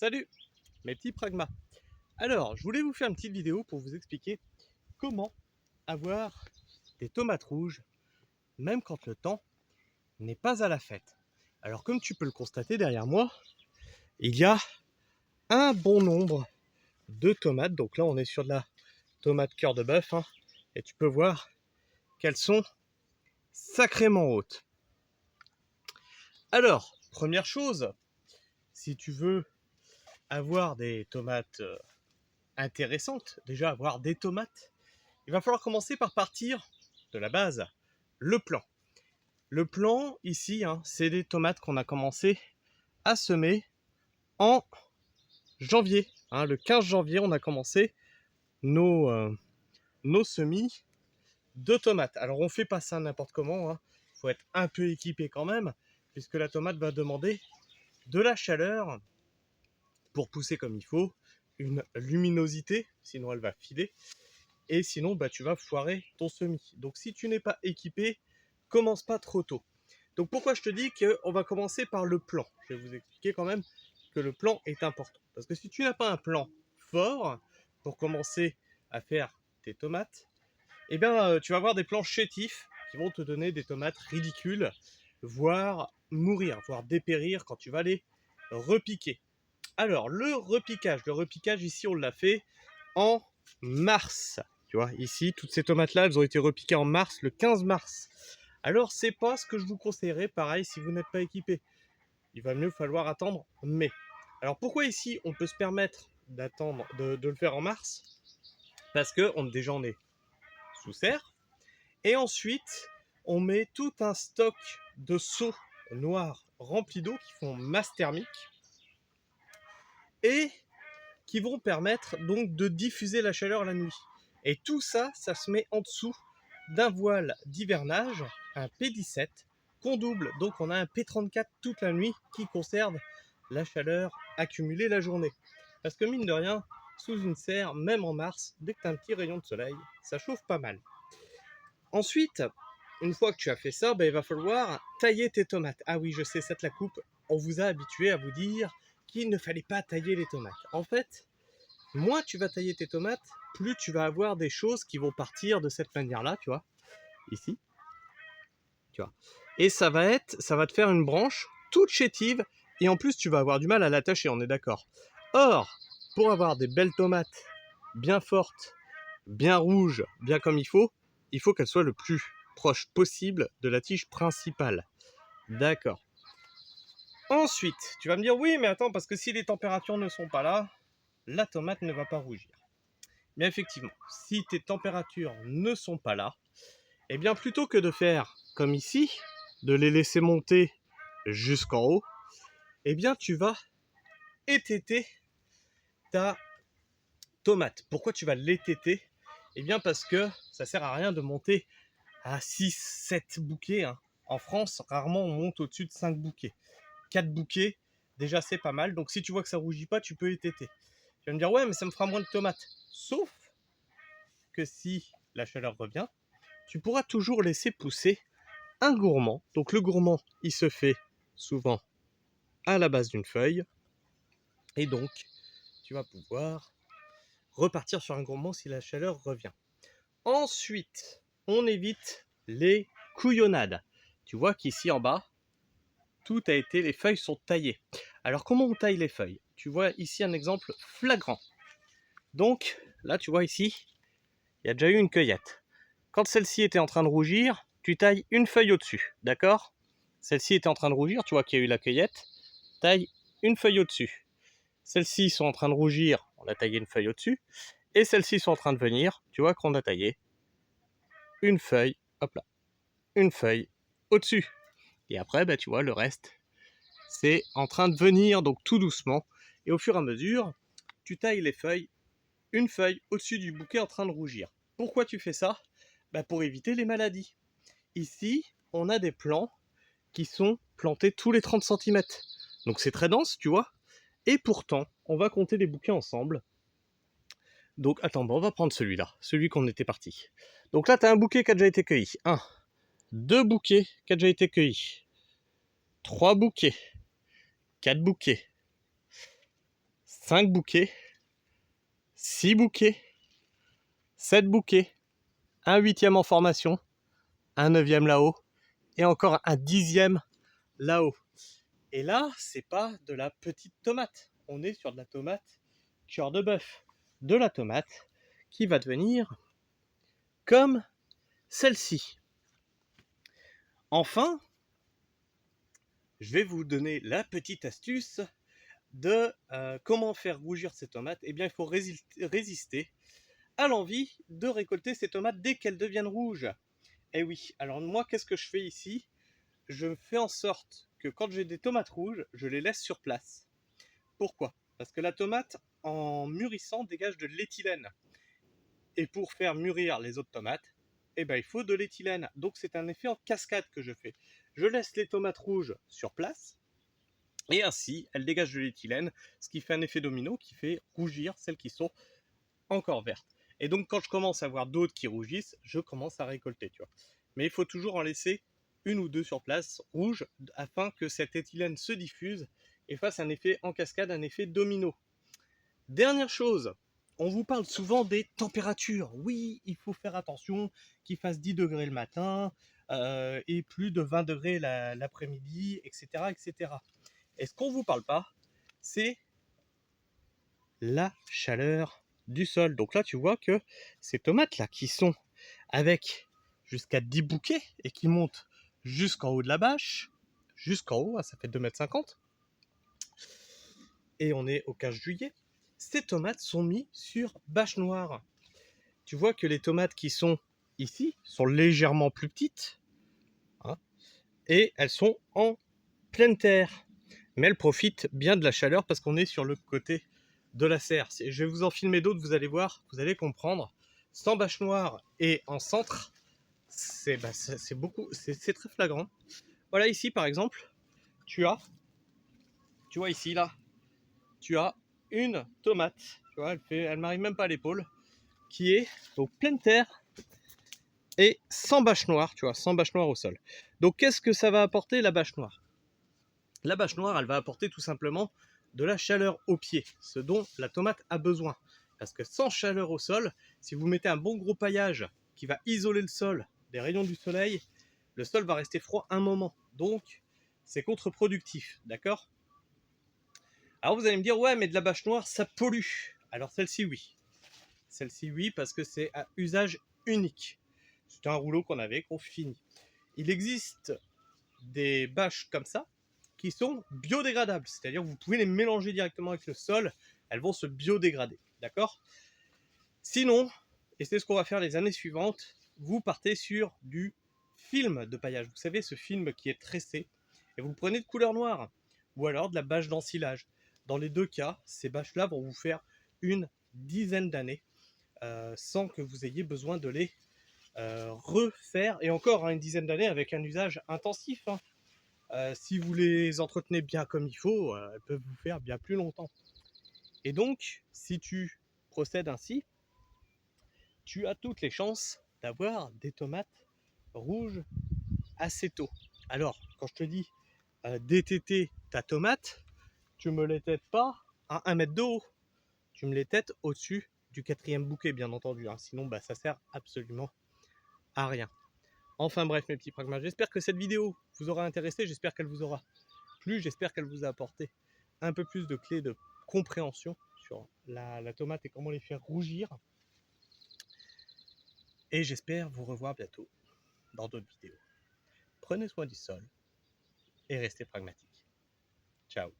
Salut mes petits pragmas. Alors, je voulais vous faire une petite vidéo pour vous expliquer comment avoir des tomates rouges, même quand le temps n'est pas à la fête. Alors, comme tu peux le constater derrière moi, il y a un bon nombre de tomates. Donc là, on est sur de la tomate cœur de bœuf, hein, et tu peux voir qu'elles sont sacrément hautes. Alors, première chose, si tu veux avoir des tomates intéressantes, déjà avoir des tomates, il va falloir commencer par partir de la base, le plan. Le plan ici, hein, c'est des tomates qu'on a commencé à semer en janvier. Hein, le 15 janvier, on a commencé nos semis de tomates. Alors on ne fait pas ça n'importe comment, hein. Faut être un peu équipé quand même, puisque la tomate va demander de la chaleur pour pousser comme il faut, une luminosité, sinon elle va filer, et sinon tu vas foirer ton semis. Donc si tu n'es pas équipé, commence pas trop tôt. Donc pourquoi je te dis qu'on va commencer par le plan? Je vais vous expliquer quand même que le plan est important. Parce que si tu n'as pas un plan fort pour commencer à faire tes tomates, eh bien tu vas avoir des plans chétifs qui vont te donner des tomates ridicules, voire mourir, voire dépérir quand tu vas les repiquer. Alors le repiquage ici on l'a fait en mars. Tu vois, ici, toutes ces tomates-là, elles ont été repiquées en mars, le 15 mars. Alors, c'est pas ce que je vous conseillerais, pareil, si vous n'êtes pas équipé. Il va mieux falloir attendre mai. Alors, pourquoi ici, on peut se permettre d'attendre, de le faire en mars? Parce que déjà, on est sous serre. Et ensuite, on met tout un stock de seaux noirs remplis d'eau qui font masse thermique et qui vont permettre donc de diffuser la chaleur la nuit. Et tout ça, ça se met en dessous d'un voile d'hivernage, un P17, qu'on double. Donc on a un P34 toute la nuit qui conserve la chaleur accumulée la journée. Parce que mine de rien, sous une serre, même en mars, dès que tu as un petit rayon de soleil, ça chauffe pas mal. Ensuite, une fois que tu as fait ça, il va falloir tailler tes tomates. Ah oui, je sais, cette la coupe, on vous a habitué à vous dire qu'il ne fallait pas tailler les tomates. En fait, moins tu vas tailler tes tomates, plus tu vas avoir des choses qui vont partir de cette manière-là, tu vois, ici, tu vois. Et ça va te faire une branche toute chétive, et en plus tu vas avoir du mal à l'attacher, on est d'accord. Or, pour avoir des belles tomates bien fortes, bien rouges, bien comme il faut qu'elles soient le plus proche possible de la tige principale. D'accord. Ensuite, tu vas me dire, oui, mais attends, parce que si les températures ne sont pas là, la tomate ne va pas rougir. Mais effectivement, si tes températures ne sont pas là, eh bien plutôt que de faire comme ici, de les laisser monter jusqu'en haut, eh bien tu vas étêter ta tomate. Pourquoi tu vas l'étêter? Eh bien parce que ça sert à rien de monter à 6, 7 bouquets. Hein. En France, rarement on monte au-dessus de 5 bouquets. 4 bouquets, déjà c'est pas mal. Donc si tu vois que ça rougit pas, tu peux étêter. Tu vas me dire, ouais, mais ça me fera moins de tomates. Sauf que si la chaleur revient, tu pourras toujours laisser pousser un gourmand. Donc le gourmand, il se fait souvent à la base d'une feuille. Et donc, tu vas pouvoir repartir sur un gourmand si la chaleur revient. Ensuite, on évite les couillonnades. Tu vois qu'ici en bas, les feuilles sont taillées. Alors comment on taille les feuilles? Tu vois ici un exemple flagrant. Donc là, tu vois ici, il y a déjà eu une cueillette. Quand celle-ci était en train de rougir, tu tailles une feuille au-dessus, d'accord? Celle-ci était en train de rougir, tu vois qu'il y a eu la cueillette, taille une feuille au-dessus. Celles-ci sont en train de rougir, on a taillé une feuille au-dessus. Et celles-ci sont en train de venir, tu vois qu'on a taillé une feuille, hop là, une feuille au-dessus. Et après, tu vois, le reste, c'est en train de venir, donc tout doucement. Et au fur et à mesure, tu tailles les feuilles, une feuille au-dessus du bouquet en train de rougir. Pourquoi tu fais ça? Pour éviter les maladies. Ici, on a des plants qui sont plantés tous les 30 cm. Donc c'est très dense, tu vois. Et pourtant, on va compter les bouquets ensemble. Donc attends, on va prendre celui-là, celui qu'on était parti. Donc là, tu as un bouquet qui a déjà été cueilli. 1, 2 bouquets qui a déjà été cueilli. 3 bouquets. 4 bouquets. 5 bouquets, 6 bouquets, 7 bouquets, un 8e en formation, un 9e là-haut, et encore un 10e là-haut. Et là, c'est pas de la petite tomate. On est sur de la tomate cœur de bœuf. De la tomate qui va devenir comme celle-ci. Enfin, je vais vous donner la petite astuce de comment faire rougir ces tomates. Eh bien, il faut résister à l'envie de récolter ces tomates dès qu'elles deviennent rouges. Eh oui, alors moi, qu'est-ce que je fais ici? Je fais en sorte que quand j'ai des tomates rouges, je les laisse sur place. Pourquoi? Parce que la tomate, en mûrissant, dégage de l'éthylène. Et pour faire mûrir les autres tomates, eh ben, il faut de l'éthylène. Donc c'est un effet en cascade que je fais. Je laisse les tomates rouges sur place, et ainsi, elles dégagent de l'éthylène, ce qui fait un effet domino qui fait rougir celles qui sont encore vertes. Et donc quand je commence à voir d'autres qui rougissent, je commence à récolter, tu vois. Mais il faut toujours en laisser une ou deux sur place, rouges, afin que cet éthylène se diffuse et fasse un effet en cascade, un effet domino. Dernière chose, on vous parle souvent des températures. Oui, il faut faire attention qu'il fasse 10 degrés le matin et plus de 20 degrés l'après-midi, etc., etc. Et ce qu'on ne vous parle pas, c'est la chaleur du sol. Donc là, tu vois que ces tomates-là qui sont avec jusqu'à 10 bouquets et qui montent jusqu'en haut de la bâche, jusqu'en haut, ça fait 2,50 m, et on est au 15 juillet, ces tomates sont mises sur bâche noire. Tu vois que les tomates qui sont ici sont légèrement plus petites, hein, et elles sont en pleine terre. Mais elles profitent bien de la chaleur parce qu'on est sur le côté de la serre. Je vais vous en filmer d'autres, vous allez voir, vous allez comprendre. Sans bâche noire et en centre, c'est très flagrant. Voilà, ici par exemple, tu vois ici là, tu as une tomate, tu vois, elle m'arrive même pas à l'épaule, qui est au pleine terre et sans bâche noire, tu vois, sans bâche noire au sol. Donc qu'est-ce que ça va apporter la bâche noire? La bâche noire, elle va apporter tout simplement de la chaleur au pied, ce dont la tomate a besoin. Parce que sans chaleur au sol, si vous mettez un bon gros paillage qui va isoler le sol des rayons du soleil, le sol va rester froid un moment. Donc, c'est contre-productif, d'accord? Alors vous allez me dire, ouais, mais de la bâche noire, ça pollue. Alors celle-ci, oui. Celle-ci, oui, parce que c'est à usage unique. C'est un rouleau qu'on finit. Il existe des bâches comme ça, qui sont biodégradables, c'est-à-dire que vous pouvez les mélanger directement avec le sol, elles vont se biodégrader, d'accord? Sinon, et c'est ce qu'on va faire les années suivantes, vous partez sur du film de paillage, vous savez, ce film qui est tressé, et vous le prenez de couleur noire, ou alors de la bâche d'ensilage. Dans les deux cas, ces bâches-là vont vous faire une dizaine d'années, sans que vous ayez besoin de les refaire, et encore une dizaine d'années avec un usage intensif, hein. Si vous les entretenez bien comme il faut, elles peuvent vous faire bien plus longtemps. Et donc, si tu procèdes ainsi, tu as toutes les chances d'avoir des tomates rouges assez tôt. Alors, quand je te dis détêter ta tomate, tu me les têtes pas à 1 mètre de haut. Tu me les têtes au-dessus du 4e bouquet, bien entendu. Hein. Sinon, ça sert absolument à rien. Enfin bref, mes petits pragmas, j'espère que cette vidéo vous aura intéressé, j'espère qu'elle vous aura plu, j'espère qu'elle vous a apporté un peu plus de clés de compréhension sur la tomate et comment les faire rougir. Et j'espère vous revoir bientôt dans d'autres vidéos. Prenez soin du sol et restez pragmatiques. Ciao.